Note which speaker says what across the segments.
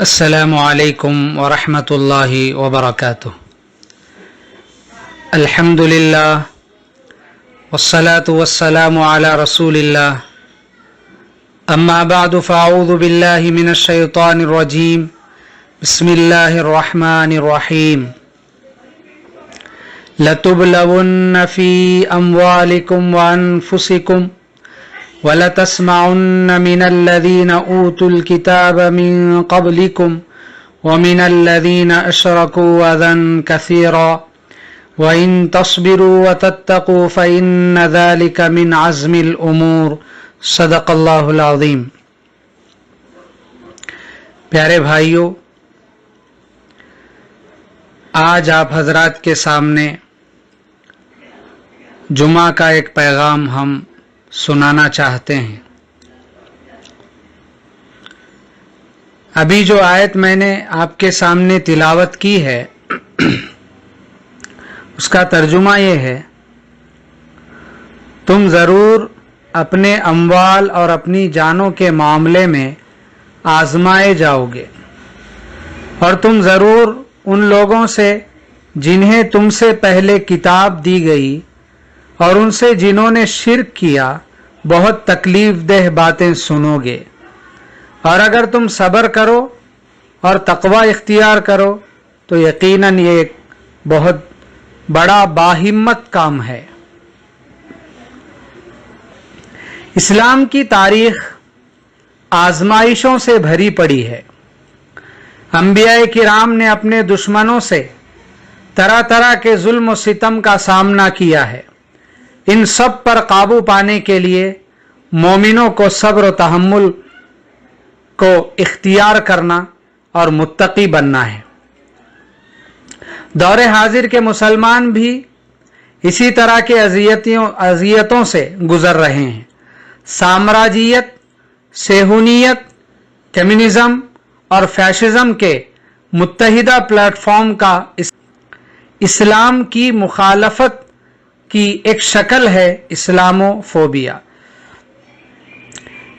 Speaker 1: السلام علیکم ورحمۃ اللہ وبرکاتہ۔ الحمد للہ والصلاة والسلام علی رسول اللہ، اما بعد فاعوذ باللہ من الشیطان الرجیم، بسم اللہ الرحمن الرحیم۔ لتبلون فی اموالکم وانفسکم وَلَتَسْمَعُنَّ مِنَ الَّذِينَ أُوتُوا الْكِتَابَ مِنْ قَبْلِكُمْ وَمِنَ الَّذِينَ أَشْرَكُوا أَذًى كَثِيرًا وَإِن تَصْبِرُوا وَتَتَّقُوا فَإِنَّ ذَلِكَ مِنْ عَزْمِ الْأُمُورِ۔ صدق اللہ العظیم۔ پیارے بھائیو، آج آپ حضرات کے سامنے جمعہ کا ایک پیغام ہم سنانا چاہتے ہیں۔ ابھی جو آیت میں نے آپ کے سامنے تلاوت کی ہے اس کا ترجمہ یہ ہے، تم ضرور اپنے اموال اور اپنی جانوں کے معاملے میں آزمائے جاؤ گے، اور تم ضرور ان لوگوں سے جنہیں تم سے پہلے کتاب دی گئی اور ان سے جنہوں نے شرک کیا بہت تکلیف دہ باتیں سنو گے، اور اگر تم صبر کرو اور تقوی اختیار کرو تو یقیناً یہ ایک بہت بڑا باہمت کام ہے۔ اسلام کی تاریخ آزمائشوں سے بھری پڑی ہے۔ انبیاء کرام نے اپنے دشمنوں سے طرح طرح کے ظلم و ستم کا سامنا کیا ہے۔ ان سب پر قابو پانے کے لیے مومنوں کو صبر و تحمل کو اختیار کرنا اور متقی بننا ہے۔ دور حاضر کے مسلمان بھی اسی طرح کے اذیتوں سے گزر رہے ہیں۔ سامراجیت، صہیونیت، کمیونزم اور فیشزم کے متحدہ پلیٹ فارم کا اسلام کی مخالفت کی ایک شکل ہے اسلاموفوبیا۔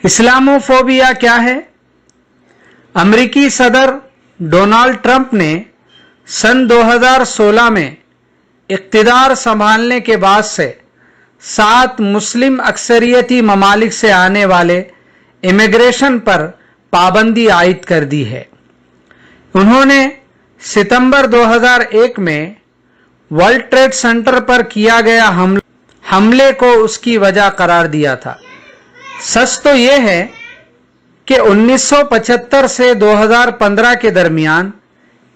Speaker 1: اسلاموفوبیا کیا ہے؟ امریکی صدر ڈونلڈ ٹرمپ نے سن 2016 میں اقتدار سنبھالنے کے بعد سے 7 مسلم اکثریتی ممالک سے آنے والے امیگریشن پر پابندی عائد کر دی ہے۔ انہوں نے ستمبر 2001 میں ورلڈ ٹریڈ سینٹر پر کیا گیا حملے کو اس کی وجہ قرار دیا تھا۔ سچ تو یہ ہے کہ 1975 سے 2015 کے درمیان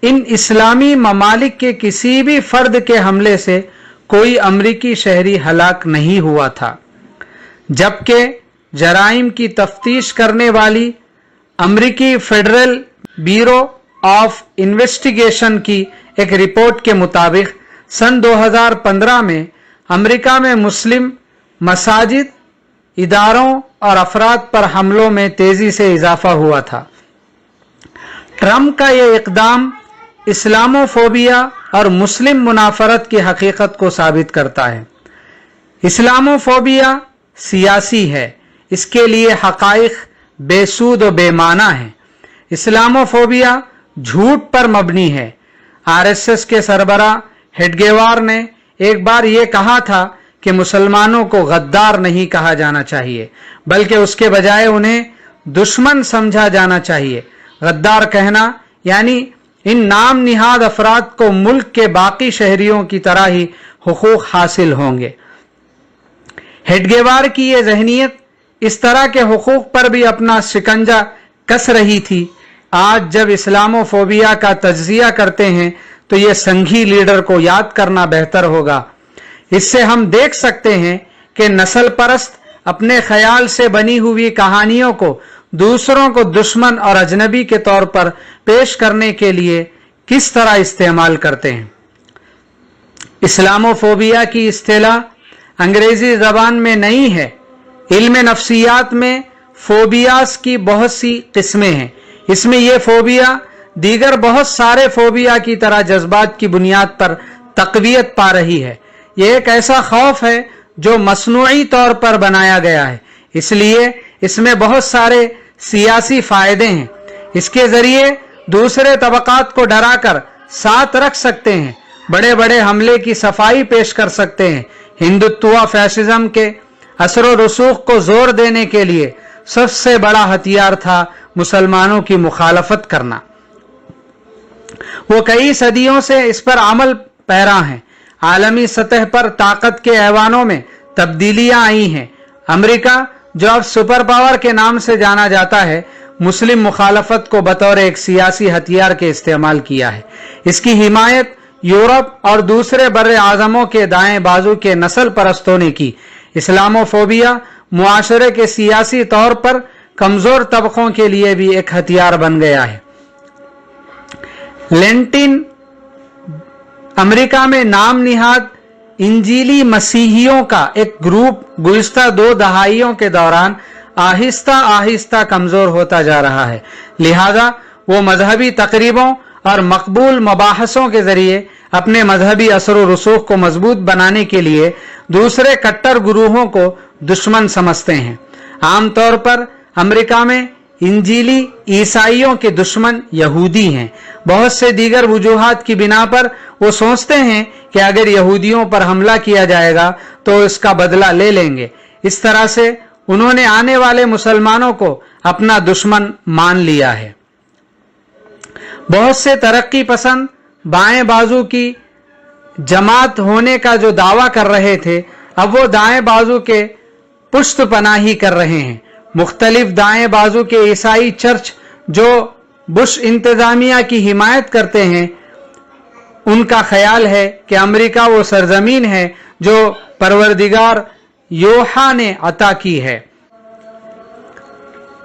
Speaker 1: ان اسلامی ممالک کے کسی بھی فرد کے حملے سے کوئی امریکی شہری ہلاک نہیں ہوا تھا، جبکہ جرائم کی تفتیش کرنے والی امریکی فیڈرل بیورو آف انویسٹیگیشن کی ایک رپورٹ کے مطابق سن 2015 میں امریکہ میں مسلم مساجد، اداروں اور افراد پر حملوں میں تیزی سے اضافہ ہوا تھا۔ ٹرمپ کا یہ اقدام اسلاموفوبیا اور مسلم منافرت کی حقیقت کو ثابت کرتا ہے۔ اسلاموفوبیا سیاسی ہے، اس کے لیے حقائق بے سود و بے معنی ہیں۔ اسلاموفوبیا جھوٹ پر مبنی ہے۔ RSS کے سربراہ ہیڈگیوار نے ایک بار یہ کہا تھا کہ مسلمانوں کو غدار نہیں کہا جانا چاہیے، بلکہ اس کے بجائے انہیں دشمن سمجھا جانا چاہیے۔ غدار کہنا یعنی ان نام نہاد افراد کو ملک کے باقی شہریوں کی طرح ہی حقوق حاصل ہوں گے۔ ہیڈگیوار کی یہ ذہنیت اس طرح کے حقوق پر بھی اپنا شکنجہ کس رہی تھی۔ آج جب اسلاموفوبیا کا تجزیہ کرتے ہیں تو یہ سنگھی لیڈر کو یاد کرنا بہتر ہوگا۔ اس سے ہم دیکھ سکتے ہیں کہ نسل پرست اپنے خیال سے بنی ہوئی کہانیوں کو دوسروں کو دشمن اور اجنبی کے طور پر پیش کرنے کے لیے کس طرح استعمال کرتے ہیں۔ اسلاموفوبیا کی اصطلاح انگریزی زبان میں نہیں ہے۔ علم نفسیات میں فوبیاز کی بہت سی قسمیں ہیں۔ اس میں یہ فوبیا دیگر بہت سارے فوبیا کی طرح جذبات کی بنیاد پر تقویت پا رہی ہے۔ یہ ایک ایسا خوف ہے جو مصنوعی طور پر بنایا گیا ہے، اس لیے اس میں بہت سارے سیاسی فائدے ہیں۔ اس کے ذریعے दूसरे तबकात को डराकर साथ रख सकते हैं, बड़े बड़े हमले की सफाई पेश कर सकते हैं। हिंदुत्व फैसिज्म के असर व रसूख को जोर देने के लिए सबसे बड़ा हथियार था मुसलमानों की मुखालफत करना। वो कई सदियों से इस पर अमल पैरा हैं। आलमी सतह पर ताकत के ऐवानों में तब्दीलियां आई हैं। अमेरिका, जो अब सुपर पावर के नाम से जाना जाता है, मुस्लिम मुखालफत को बतौर एक सियासी हथियार के इस्तेमाल किया है। इसकी हिमायत यूरोप और दूसरे बर्रे आजमों के दाएं बाजू के नस्ल परस्तों ने की। इस्लामोफोबिया मुआशरे के सियासी तौर पर कमजोर तबकों के लिए भी एक हथियार बन गया है। लैटिन अमेरिका में नाम निहाद इंजीली मसीहियों का एक ग्रुप गुज़िश्ता 2 दहाइयों के दौरान आहिस्ता आहिस्ता कमजोर होता जा रहा है। लिहाजा वो मजहबी तकरीबों और मकबूल मबाहसों के जरिए अपने मजहबी असर व रसूख को मजबूत बनाने के लिए दूसरे कट्टर गुरूहों को दुश्मन समझते हैं। आमतौर पर अमेरिका में इंजीली ईसाइयों के दुश्मन यहूदी हैं। बहुत से दीगर वजूहात की बिना पर वो सोचते हैं कि अगर यहूदियों पर हमला किया जाएगा तो इसका बदला ले लेंगे। इस तरह से उन्होंने आने वाले मुसलमानों को अपना दुश्मन मान लिया है। बहुत से तरक्की पसंद बाएं बाजू की जमात होने का जो दावा कर रहे थे, अब वो दाएं बाजू के पुष्ट पनाही कर रहे हैं। मुख्तलिफ दाएं बाजू के ईसाई चर्च जो बुश इंतजामिया की हिमायत करते हैं, उनका ख्याल है कि अमेरिका वो सरजमीन है जो परवरदिगार योहा ने अता की है।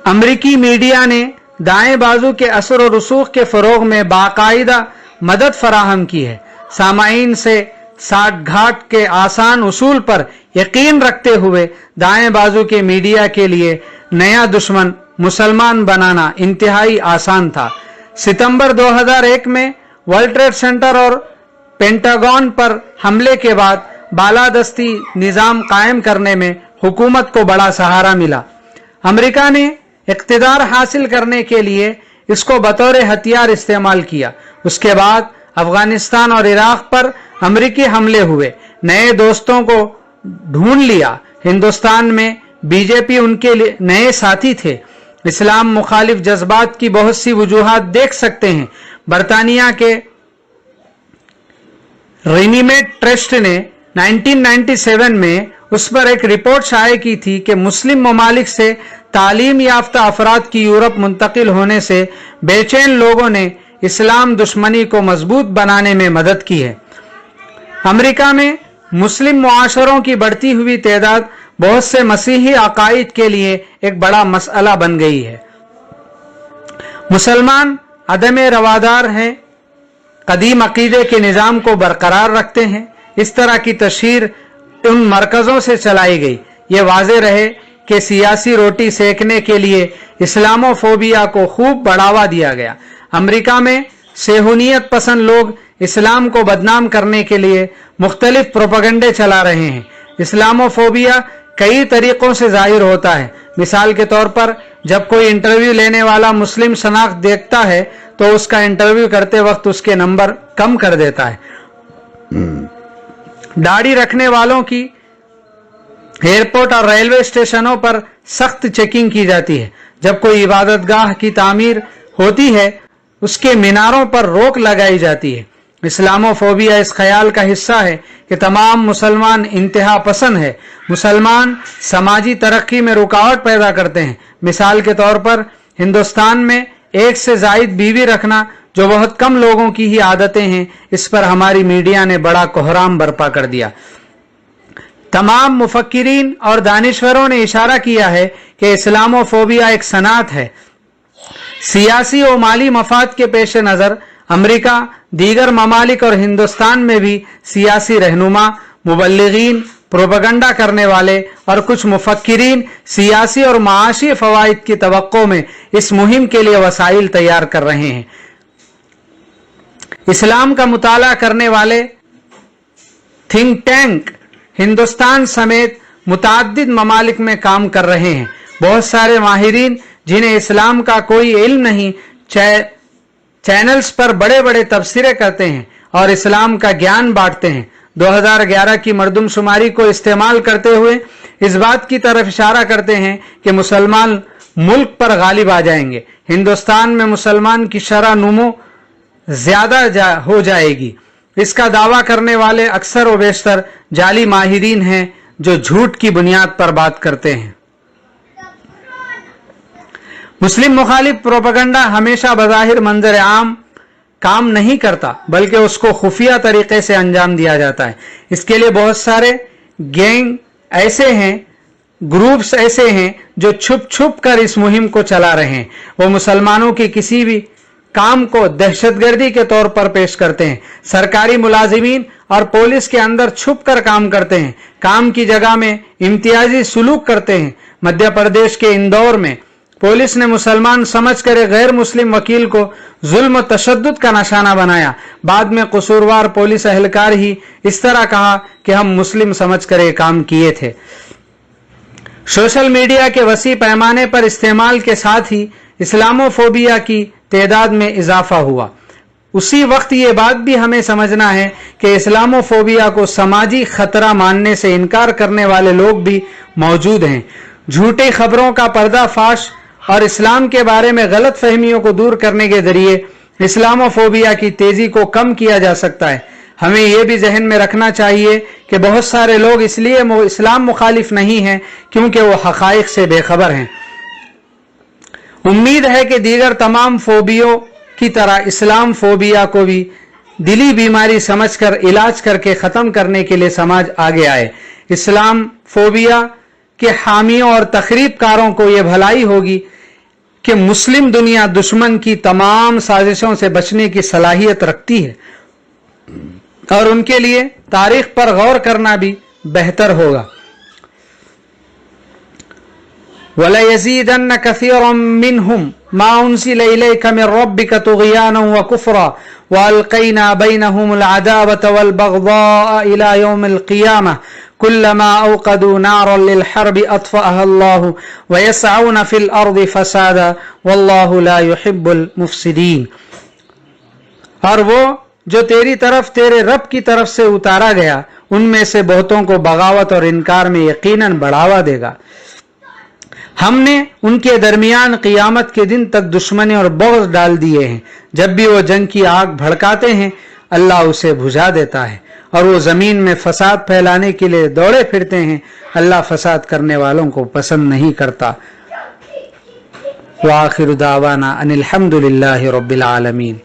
Speaker 1: अमेरिकी मीडिया ने दाएं बाजू के असर और रसूख के फरोग में बाकायदा मदद फराहम की है। सामाईन से साठ घाट के आसान उसूल पर यकीन रखते हुए दाएं बाजू के मीडिया के लिए नया दुश्मन मुसलमान बनाना इंतहाई आसान था। सितंबर 2001 में वर्ल्ड ट्रेड सेंटर और पेंटागन पर हमले के बाद बालादस्ती निजाम कायम करने में हुकूमत को बड़ा सहारा मिला। अमेरिका ने इख्तिदार हासिल करने के लिए इसको बतौर हथियार इस्तेमाल किया। उसके बाद अफगानिस्तान और इराक पर अमेरिकी हमले हुए। नए दोस्तों को ढूंढ लिया। हिंदुस्तान में बीजेपी उनके लिए नए साथी थे। इस्लाम मुखालिफ जज्बात की बहुत सी वजूहात देख सकते हैं। बरतानिया के रिनीमेट ट्रस्ट ने 1997 में उस पर एक रिपोर्ट शाये की थी कि मुस्लिम ममालिक से तालीम याफ्ता अफराद की यूरोप मुंतकिल होने से बेचैन लोगों ने इस्लाम दुश्मनी को मजबूत बनाने में मदद की है। अमेरिका में मुस्लिम मुआशरों की बढ़ती हुई तादाद बहुत से मसीही अकायद के लिए एक बड़ा मसला बन गई है। मुसलमान अदम रवादार हैं, कदीम अकीदे के निज़ाम को बरकरार रखते हैं। इस तरह की तशहीर उन मरकज़ों से चलाई गई। ये वाज़े रहे कि सियासी रोटी सेकने के लिए इस्लामोफोबिया को खूब बढ़ावा दिया गया। अमेरिका में सेहुनियत पसंद लोग इस्लाम को बदनाम करने के लिए मुख्तलिफ प्रोपेगेंडे चला रहे हैं। इस्लामोफोबिया कई तरीकों से जाहिर होता है। मिसाल के तौर पर जब कोई इंटरव्यू लेने वाला मुस्लिम शनाख्त देखता है तो उसका इंटरव्यू करते वक्त उसके नंबर कम कर देता है। दाढ़ी रखने वालों की एयरपोर्ट और रेलवे स्टेशनों पर सख्त चेकिंग की जाती है। जब कोई इबादतगाह की तामीर होती है उसके मीनारों पर रोक लगाई जाती है। इस्लामोफोबिया इस ख्याल का हिस्सा है कि तमाम मुसलमान इंतहा पसंद है। मुसलमान समाजी तरक्की में रुकावट पैदा करते हैं। मिसाल के तौर पर हिंदुस्तान में एक से जायद बीवी रखना जो बहुत कम लोगों की ही आदतें हैं, इस पर हमारी मीडिया ने बड़ा कोहराम बर्पा कर दिया। तमाम मुफक्किरीन और दानिश्वरों ने इशारा किया है कि इस्लामोफोबिया एक सनात है। सियासी और माली मफाद के पेश नज़र अमेरिका, दीगर ममालिक और हिंदुस्तान में भी सियासी रहनुमा, मुबल्लिगीन, प्रोपेगेंडा करने वाले और कुछ मुफक्किरीन सियासी और माशी फवाइद की तवक्को में इस मुहिम के लिए वसाइल तैयार कर रहे हैं। इस्लाम का मुताला करने वाले थिंक टैंक हिंदुस्तान समेत मुताद्दिद ममालिक में काम कर रहे हैं। बहुत सारे माहिरीन जिन्हें इस्लाम का कोई इल्म नहीं, चाहे चैनल्स पर बड़े बड़े तबसरे करते हैं और इस्लाम का ज्ञान बांटते हैं। 2011 की मरदमशुमारी को इस्तेमाल करते हुए इस बात की तरफ इशारा करते हैं कि मुसलमान मुल्क पर गालिब आ जाएंगे। हिंदुस्तान में मुसलमान की शरह नुमो ज्यादा हो जाएगी। इसका दावा करने वाले अक्सर व बेशतर जाली माहिरीन हैं जो झूठ की बुनियाद पर बात करते हैं। मुस्लिम मुखालिफ प्रोपेगेंडा हमेशा बज़ाहिर मंजर आम काम नहीं करता, बल्कि उसको खुफिया तरीके से अंजाम दिया जाता है। इसके लिए बहुत सारे गैंग ऐसे हैं, ग्रुप्स ऐसे हैं जो छुप छुप कर इस मुहिम को चला रहे हैं। वो मुसलमानों की किसी भी काम को दहशतगर्दी के तौर पर पेश करते हैं। सरकारी मुलाजिमीन और पुलिस के अंदर छुप कर काम करते हैं, काम की जगह में इम्तियाजी सुलूक करते हैं। मध्य प्रदेश के इंदौर में पुलिस ने मुसलमान समझकर एक गैर मुस्लिम वकील को जुल्म तशद्दुद का निशाना बनाया। बाद में कसूरवार पुलिस एहलकार ही इस तरह कहा कि हम मुस्लिम समझकर ये काम किए थे। सोशल मीडिया के वसी पैमाने पर इस्तेमाल के साथ ही इस्लामोफोबिया की तादाद में इजाफा हुआ। उसी वक्त ये बात भी हमें समझना है कि इस्लामोफोबिया को समाजी खतरा मानने से इनकार करने वाले लोग भी मौजूद हैं। झूठी खबरों का पर्दाफाश और इस्लाम के बारे में गलत फहमियों को दूर करने के जरिए इस्लामोफोबिया की तेजी को कम किया जा सकता है। हमें यह भी जहन में रखना चाहिए कि बहुत सारे लोग इसलिए इस्लाम मुखालिफ नहीं हैं क्योंकि वो हकाइक से बेखबर हैं। उम्मीद है कि दीगर तमाम फोबियों की तरह इस्लाम फोबिया को भी दिली बीमारी समझकर इलाज करके खत्म करने के लिए समाज आगे आए। इस्लाम फोबिया के हामियों और तखरीबकारों को यह भलाई होगी कि मुस्लिम दुनिया दुश्मन की तमाम साजिशों से बचने की सलाहियत रखती है और उनके लिए तारीख पर गौर करना भी बेहतर होगा। वला यज़ीदन्न कसीरम मिनहुम मा उनज़िला इलैका मिन रब्बिका तुग़यानन व कुफ़रा व अलक़ैना बैनहुमुल अदावत वल बग़ज़ाअ इला यौमिल क़ियामह कुल्लमा औक़दू नारन लिल हर्बि अत्फ़अहा अल्लाहु व यसअऊन फ़िल अर्दि फ़सादा वल्लाहु ला युहिब्बुल मुफ़सिदीन। और वो जो तेरी तरफ तेरे रब की तरफ से उतारा गया उनमें से बहुतों को बगावत और इनकार में यकीनन बढ़ावा देगा। हमने उनके दरमियान क़ियामत के दिन तक दुश्मनी और बग़्ज़ डाल दिए हैं। जब भी वो जंग की आग भड़काते हैं अल्लाह उसे बुझा देता है और वो ज़मीन में फसाद फैलाने के लिए दौड़े फिरते हैं। अल्लाह फसाद करने वालों को पसंद नहीं करता। व आखिरु दावाना अनिल हम्दुलिल्लाहि रब्बिल आलमीन।